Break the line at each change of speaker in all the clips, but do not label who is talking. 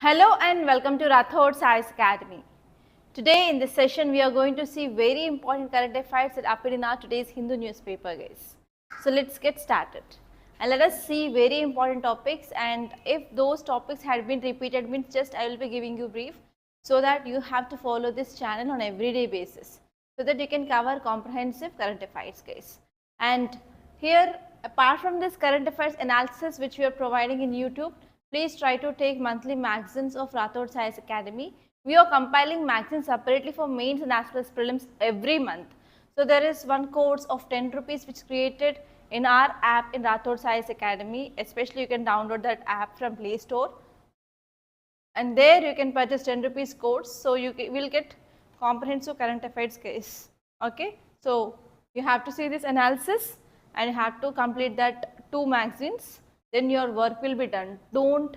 Hello and welcome to Rathods Science Academy. Today in this session we are going to see very important current affairs that appear in our today's Hindu newspaper, guys. So let's get started and let us see very important topics, and if those topics had been repeated means just I will be giving you brief so that you have to follow this channel on everyday basis so that you can cover comprehensive current affairs, guys. And here, apart from this current affairs analysis which we are providing in YouTube, please try to take monthly Maxims of Rathods Science Academy. We are compiling Maxims separately for mains and as well as prelims every month. So there is one course of 10 rupees which is created in our app in Rathods Science Academy. Especially you can download that app from Play Store. And there you can purchase 10 rupees course. So you will get comprehensive current affairs case. Okay. So you have to see this analysis and you have to complete that 2 Maxims. Then your work will be done. Don't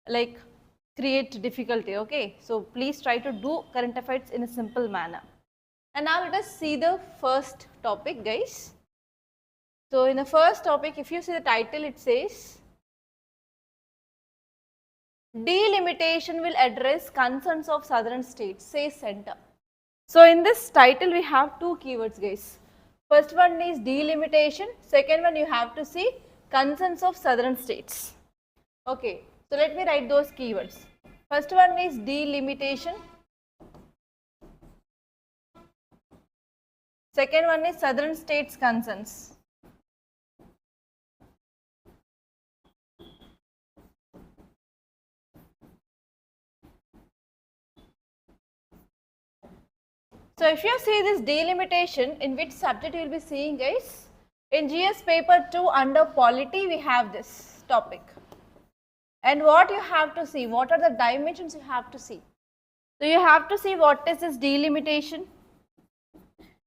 create difficulty, okay? So please try to do current affairs in a simple manner. And now let us see the first topic, guys. So in the first topic, if you see the title, it says Delimitation will address concerns of southern states, says Center. So in this title we have 2 keywords, guys. First one is delimitation, second one you have to see concerns of southern states. Okay, so let me write those keywords. First one is delimitation, second one is southern states concerns. So if you see this delimitation, in which subject you will be seeing, guys? In GS paper 2 under polity we have this topic, and what you have to see, what are the dimensions you have to see. So you have to see what is this delimitation,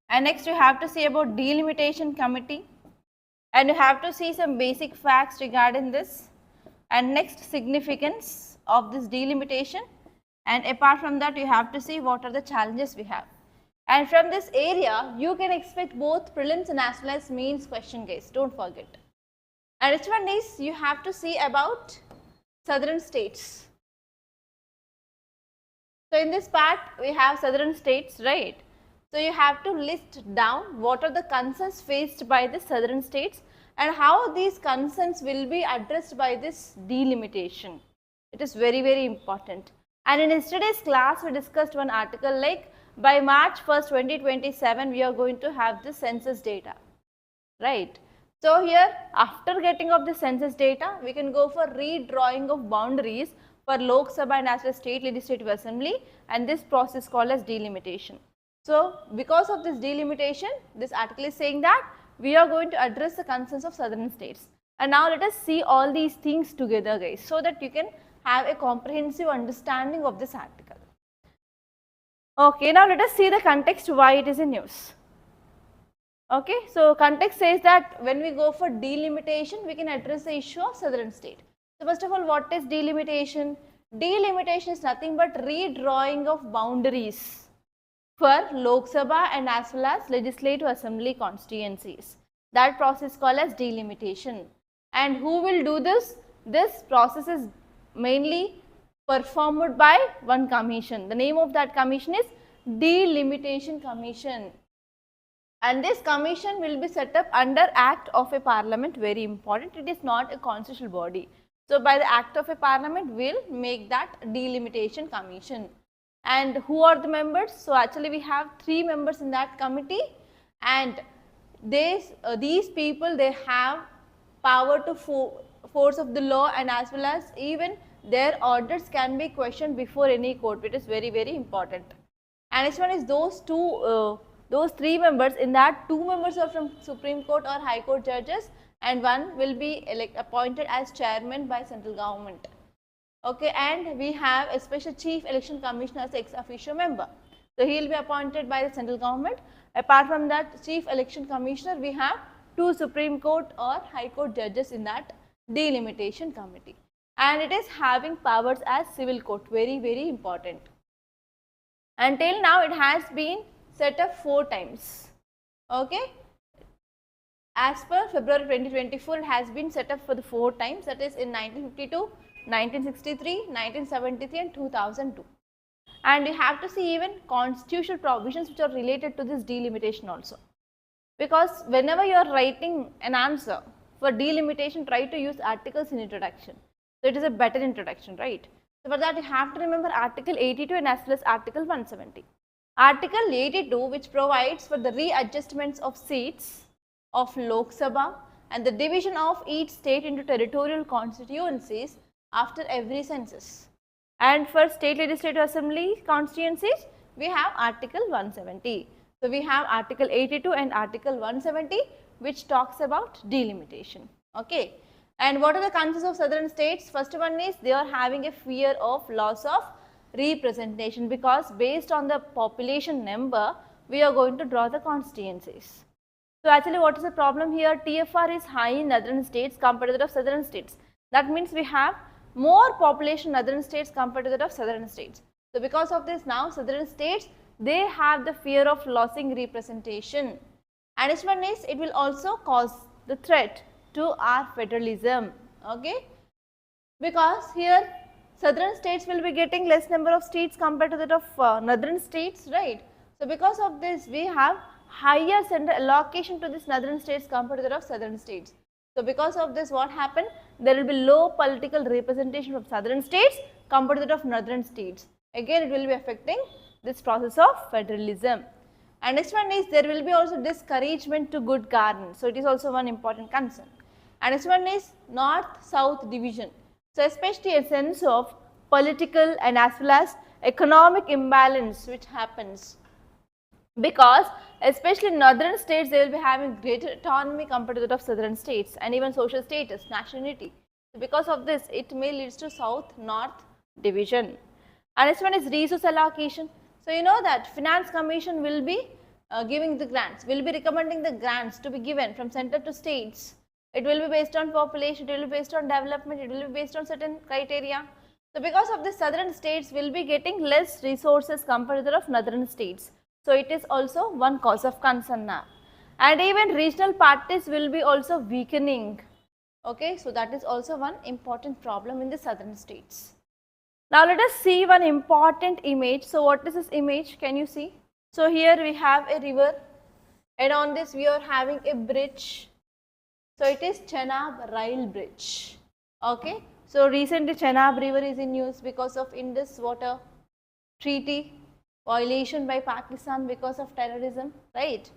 and next you have to see about delimitation committee, and you have to see some basic facts regarding this, and next significance of this delimitation, and apart from that you have to see what are the challenges we have. And from this area, you can expect both prelims and as well as mains question, guys. Don't forget. And which one is you have to see about southern states. So in this part, we have southern states, right? So you have to list down what are the concerns faced by the southern states and how these concerns will be addressed by this delimitation. It is very, very important. And in yesterday's class, we discussed one article like, by March 1st, 2027, we are going to have the census data, right? So here, after getting of the census data, we can go for redrawing of boundaries for Lok Sabha and as well as State Legislative Assembly, and this process called as delimitation. So because of this delimitation, this article is saying that we are going to address the concerns of southern states. And now let us see all these things together, guys, so that you can have a comprehensive understanding of this article. Okay, now let us see the context why it is in news. Okay, so context says that when we go for delimitation, we can address the issue of southern state. So first of all, what is delimitation? Delimitation is nothing but redrawing of boundaries for Lok Sabha and as well as Legislative Assembly constituencies. That process is called as delimitation. And who will do this? This process is mainly performed by one commission. The name of that commission is Delimitation Commission, and this commission will be set up under Act of a Parliament. Very important, it is not a constitutional body. So by the Act of a Parliament we will make that Delimitation Commission. And who are the members? So actually we have 3 members in that committee, and these people, they have power to force of the law, and as well as even their orders can be questioned before any court. It is very, very important. And next one is those 3 members. In that, 2 members are from Supreme Court or High Court judges, and 1 will be appointed as chairman by central government. Okay, and we have a special chief election commissioner as ex officio member. So he will be appointed by the central government. Apart from that chief election commissioner, we have 2 Supreme Court or High Court judges in that delimitation committee. And it is having powers as civil court. Very, very important. Until now it has been set up 4 times. Okay. As per February 2024, it has been set up for the 4 times, that is in 1952, 1963, 1973 and 2002. And you have to see even constitutional provisions which are related to this delimitation also. Because whenever you are writing an answer for delimitation, try to use articles in introduction. So it is a better introduction, right? So for that you have to remember Article 82 and as well as Article 170. Article 82, which provides for the readjustments of seats of Lok Sabha and the division of each state into territorial constituencies after every census. And for state legislative assembly constituencies, we have Article 170. So we have Article 82 and Article 170, which talks about delimitation. Okay. And what are the concerns of southern states? First one is they are having a fear of loss of representation, because based on the population number, we are going to draw the constituencies. So actually what is the problem here? TFR is high in northern states compared to that of southern states. That means we have more population in northern states compared to that of southern states. So because of this, now southern states, they have the fear of losing representation. And next one is it will also cause the threat to our federalism. Okay, because here southern states will be getting less number of seats compared to that of northern states, right? So because of this, we have higher central allocation to this northern states compared to that of southern states. So because of this, what happened? There will be low political representation of southern states compared to that of northern states. Again, it will be affecting this process of federalism. And next one is there will be also discouragement to good governance. So it is also one important concern. And next one is north-south division. So especially a sense of political and as well as economic imbalance which happens, because especially in northern states they will be having greater autonomy compared to that of southern states, and even social status, nationality. So because of this, it may lead to south-north division. And next one is resource allocation. So you know that Finance Commission will be giving the grants, will be recommending the grants to be given from center to states. It will be based on population, it will be based on development, it will be based on certain criteria. So because of this, southern states will be getting less resources compared to that of northern states. So it is also one cause of concern now. And even regional parties will be also weakening. Okay, so that is also one important problem in the southern states. Now let us see one important image. So what is this image? Can you see? So here we have a river, and on this we are having a bridge. So it is Chenab Rail Bridge. Okay. So recently Chenab River is in news because of Indus Water Treaty violation by Pakistan because of terrorism, right?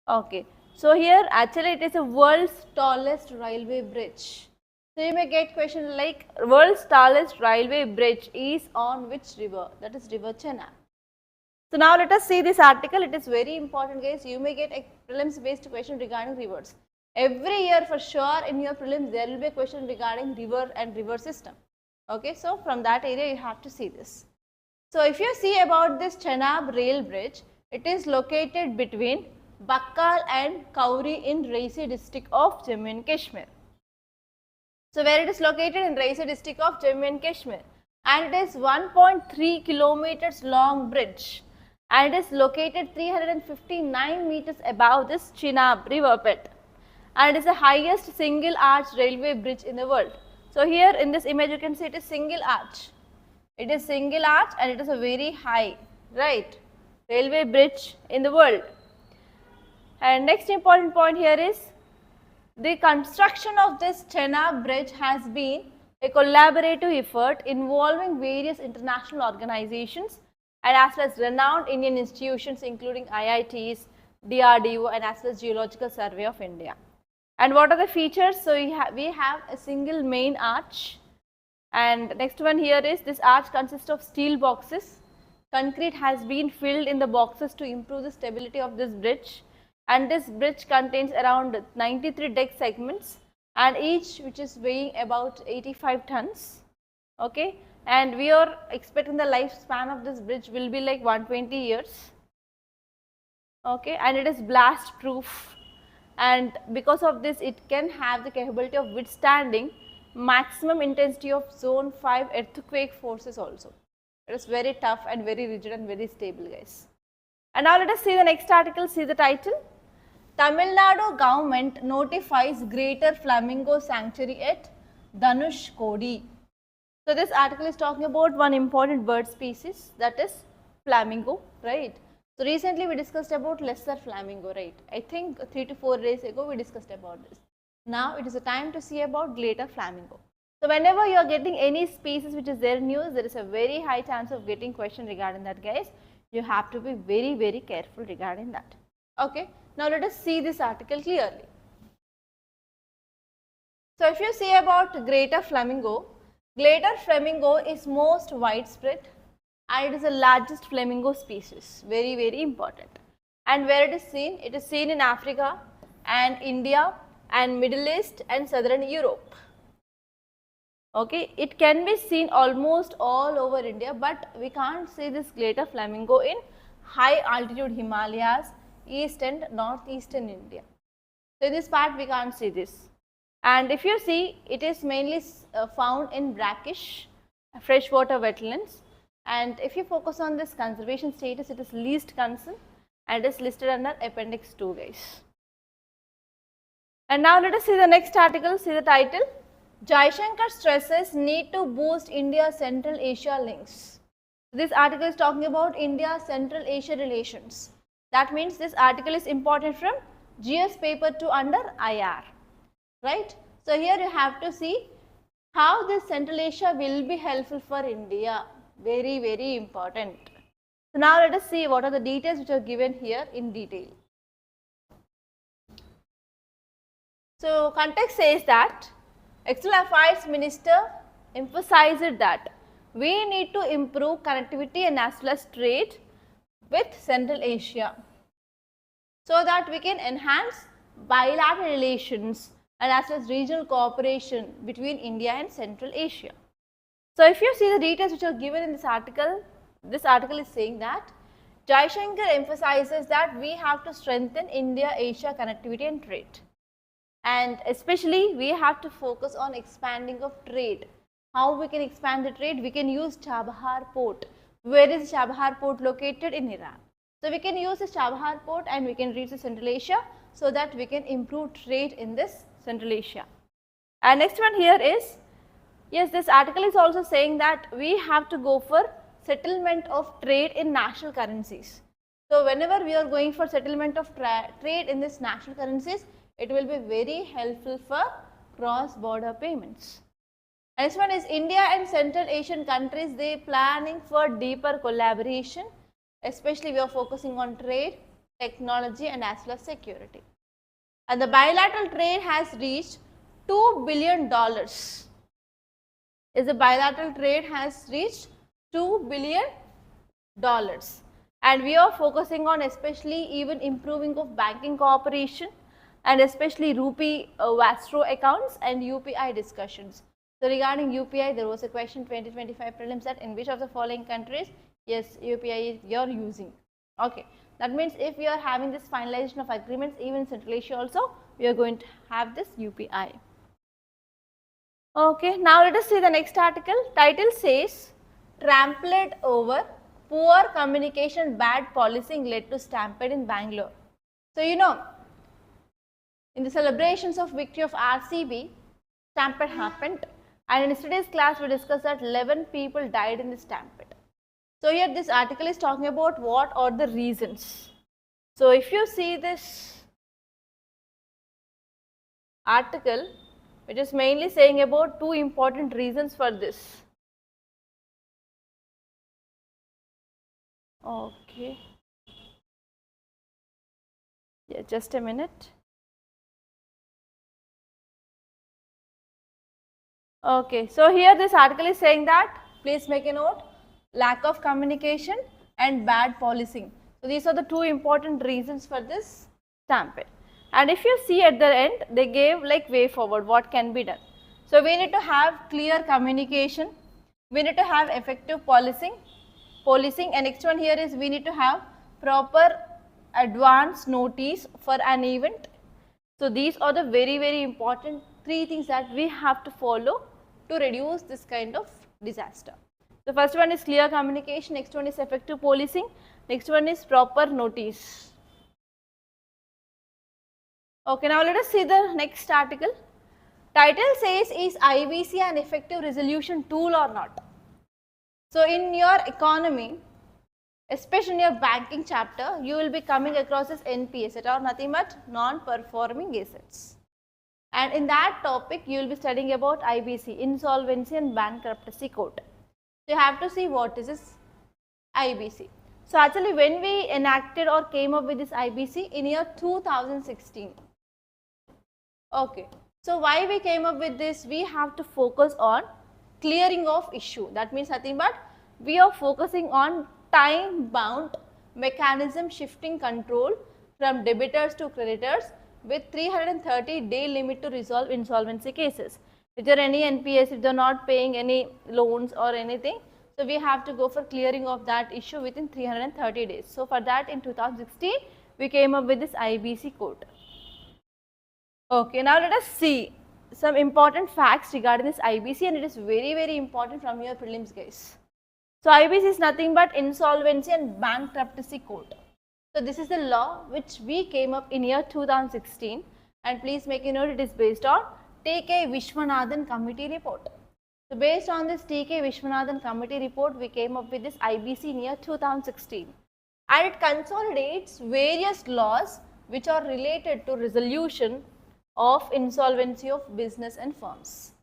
Okay. So here actually it is a world's tallest railway bridge. So you may get question like world's tallest railway bridge is on which river? That is River Chenab. So now let us see this article. It is very important, guys. You may get a prelims based question regarding rivers. Every year for sure in your prelims there will be a question regarding river and river system. Okay, so from that area you have to see this. So if you see about this Chenab rail bridge, it is located between Bakkal and Kauri in Raisi district of Jammu and Kashmir. So where it is located in Raisi district of Jammu and Kashmir, and it is 1.3 kilometers long bridge, and it is located 359 meters above this Chenab river bed. And it is the highest single arch railway bridge in the world. So here in this image you can see it is single arch. It is single arch and it is a very high, right, railway bridge in the world. And next important point here is the construction of this Chenab bridge has been a collaborative effort involving various international organizations and as well as renowned Indian institutions including IITs, DRDO and as well as Geological Survey of India. And what are the features? So we have a single main arch, and next one here is this arch consists of steel boxes. Concrete has been filled in the boxes to improve the stability of this bridge, and this bridge contains around 93 deck segments and each which is weighing about 85 tons. Okay, and we are expecting the lifespan of this bridge will be like 120 years. Okay, and it is blast proof. And because of this it can have the capability of withstanding maximum intensity of zone 5 earthquake forces also. It is very tough and very rigid and very stable, guys. And now let us see the next article. See the title. Tamil Nadu government notifies greater Flamingo sanctuary at Dhanushkodi. So this article is talking about one important bird species, that is flamingo, right? So recently we discussed about lesser flamingo, right? I think 3 to 4 days ago we discussed about this. Now it is a time to see about greater flamingo. So whenever you are getting any species which is there in news, there is a very high chance of getting question regarding that, guys. You have to be very, very careful regarding that. Okay. Now let us see this article clearly. So if you see about greater flamingo is most widespread and it is the largest flamingo species, very, very important. And where it is seen in Africa and India and Middle East and Southern Europe. Okay, it can be seen almost all over India, but we can't see this greater flamingo in high altitude Himalayas, east and northeastern India. So in this part we can't see this. And if you see, it is mainly found in brackish freshwater wetlands. And if you focus on this conservation status, it is least concern and is listed under Appendix 2, guys. And now let us see the next article, see the title. Jaishankar stresses need to boost India Central Asia links. This article is talking about India Central Asia relations. That means this article is important from GS paper 2 under IR. Right. So here you have to see how this Central Asia will be helpful for India. Very, very important. So now let us see what are the details which are given here in detail. So context says that External Affairs Minister emphasized that we need to improve connectivity and as well as trade with Central Asia so that we can enhance bilateral relations and as well as regional cooperation between India and Central Asia. So if you see the details which are given in this article is saying that Jaishankar emphasizes that we have to strengthen India-Asia connectivity and trade. And especially we have to focus on expanding of trade. How we can expand the trade? We can use Chabahar port. Where is Chabahar port located? In Iran. So we can use the Chabahar port and we can reach the Central Asia so that we can improve trade in this Central Asia. And next one here is, yes, this article is also saying that we have to go for settlement of trade in national currencies. So whenever we are going for settlement of trade in this national currencies, it will be very helpful for cross-border payments. Next one is India and Central Asian countries, they planning for deeper collaboration, especially we are focusing on trade, technology and as well as security. And the bilateral trade has reached $2 billion. The bilateral trade has reached $2 billion. And we are focusing on especially even improving of banking cooperation and especially rupee Vastro accounts and UPI discussions. So regarding UPI, there was a question 2025 prelims that in which of the following countries, yes, UPI you are using. Okay, that means if we are having this finalization of agreements, even in Central Asia also, we are going to have this UPI. Okay, now let us see the next article. Title says, trampled over, poor communication, bad policing led to stampede in Bangalore. So you know, in the celebrations of victory of RCB, stampede happened, and in yesterday's class we discussed that 11 people died in the stampede. So here this article is talking about what are the reasons. So if you see this article, which is mainly saying about two important reasons for this. Okay. Yeah, just a minute. Okay, so here this article is saying that, please make a note, lack of communication and bad policing. So these are the two important reasons for this stampede. And if you see at the end, they gave like way forward, what can be done. So we need to have clear communication, we need to have effective policing, and next one here is we need to have proper advance notice for an event. So these are the very, very important three things that we have to follow to reduce this kind of disaster. The first one is clear communication, next one is effective policing, next one is proper notice. Okay, now let us see the next article. Title says, is IBC an effective resolution tool or not? So in your economy, especially in your banking chapter, you will be coming across this NPS, that are nothing but non-performing assets. And in that topic, you will be studying about IBC, Insolvency and Bankruptcy Code. So you have to see what is this IBC. So actually when we enacted or came up with this IBC in year 2016. Okay. So why we came up with this? We have to focus on clearing of issue. That means nothing but we are focusing on time bound mechanism shifting control from debitors to creditors with 330-day limit to resolve insolvency cases. If there are any NPS, if they are not paying any loans or anything, so we have to go for clearing of that issue within 330 days. So for that in 2016, we came up with this IBC code. Okay, now let us see some important facts regarding this IBC, and it is very important from your prelims, guys. So IBC is nothing but Insolvency and Bankruptcy Code. So this is the law which we came up in year 2016, and please make a note, it is based on T.K. Vishwanathan committee report. So based on this T.K. Vishwanathan committee report, we came up with this IBC in year 2016, and it consolidates various laws which are related to resolution of insolvency of business and firms.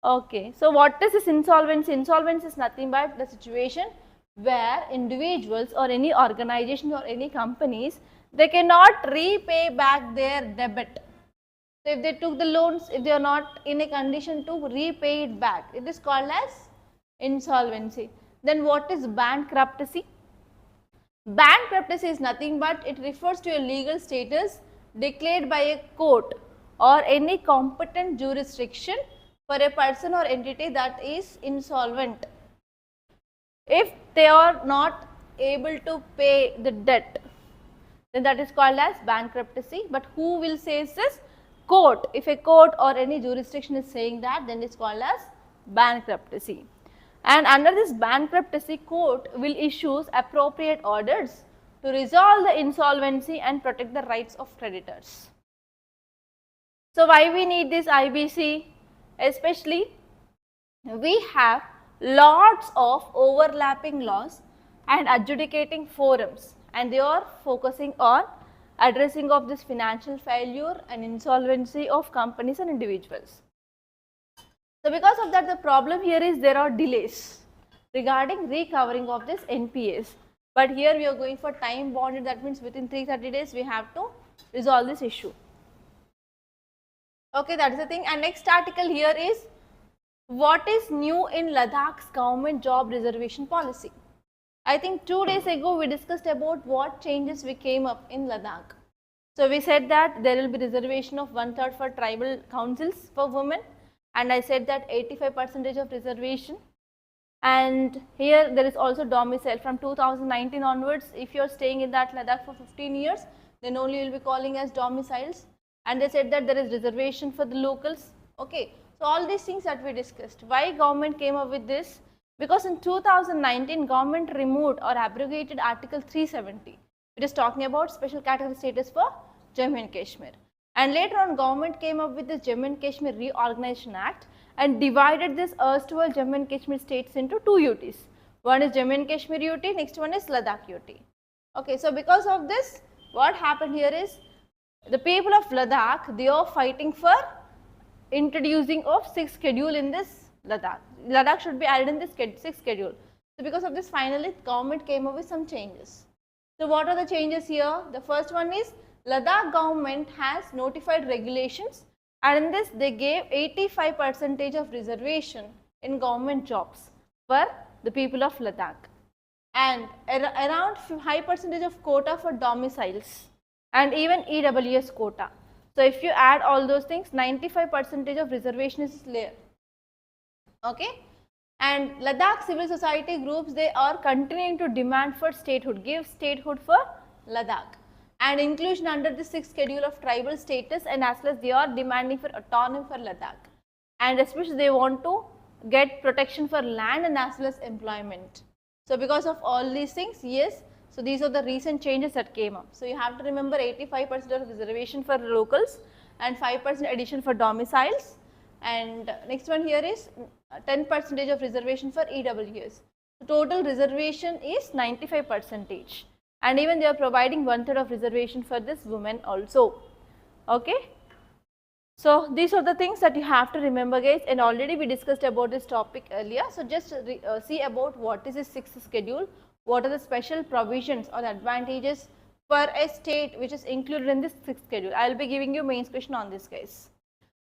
Okay, so what is this insolvency? Insolvency is nothing but the situation where individuals or any organization or any companies, they cannot repay back their debt. So if they took the loans, if they are not in a condition to repay it back, it is called as insolvency. Then what is bankruptcy? Bankruptcy is nothing but it refers to a legal status declared by a court or any competent jurisdiction for a person or entity that is insolvent. If they are not able to pay the debt, then that is called as bankruptcy. But who will say this? Court. If a court or any jurisdiction is saying that, then it is called as bankruptcy. And under this bankruptcy, court will issue appropriate orders to resolve the insolvency and protect the rights of creditors. So why we need this IBC? Especially we have lots of overlapping laws and adjudicating forums, and they are focusing on addressing of this financial failure and insolvency of companies and individuals. So because of that, the problem here is there are delays regarding recovering of this NPS, but here we are going for time bonded, that means within 330 days we have to resolve this issue. Okay, that is the thing. And next article here is, what is new in Ladak's government job reservation policy? I think 2 days ago we discussed about what changes we came up in Ladakh. So we said that there will be reservation of 1/3 for tribal councils for women, and I said that 85% of reservation. And here there is also domicile from 2019 onwards. If you are staying in that Ladakh for 15 years, then only you will be calling as domiciles. And they said that there is reservation for the locals. Okay, so all these things that we discussed. Why government came up with this? Because in 2019, government removed or abrogated Article 370. It is talking about special category status for Jammu and Kashmir. And later on, government came up with this Jammu and Kashmir Reorganization Act and divided this erstwhile Jammu and Kashmir states into 2 UTs. One is Jammu and Kashmir UT, next one is Ladakh UT. Okay, so because of this, what happened here is, the people of Ladakh, they are fighting for introducing of 6th schedule in this Ladakh. Ladakh should be added in this 6th schedule. So because of this, finally government came up with some changes. So what are the changes here? The first one is, Ladakh government has notified regulations, and in this they gave 85% of reservation in government jobs for the people of Ladakh, and around high percentage of quota for domiciles, and even EWS quota. So if you add all those things, 95% of reservation is there. Okay, and Ladakh civil society groups, they are continuing to demand for statehood, give statehood for Ladakh, and inclusion under the 6th schedule of tribal status, and as well as they are demanding for autonomy for Ladakh, and especially they want to get protection for land and as well as employment. So because of all these things, yes, so these are the recent changes that came up. So you have to remember 85% of reservation for locals and 5% addition for domiciles, and next one here is 10% of reservation for EWS. The total reservation is 95%, and even they are providing 1/3 of reservation for this women also. Okay. So these are the things that you have to remember, guys, and already we discussed about this topic earlier. So just see about what is the 6th schedule, what are the special provisions or advantages for a state which is included in this 6th schedule. I will be giving you mains question on this, guys.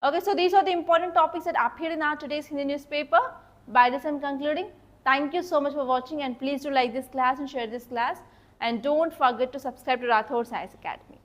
Okay, so these are the important topics that appeared in our today's Hindi newspaper. By this I am concluding. Thank you so much for watching, and please do like this class and share this class, and don't forget to subscribe to Rathods Science Academy.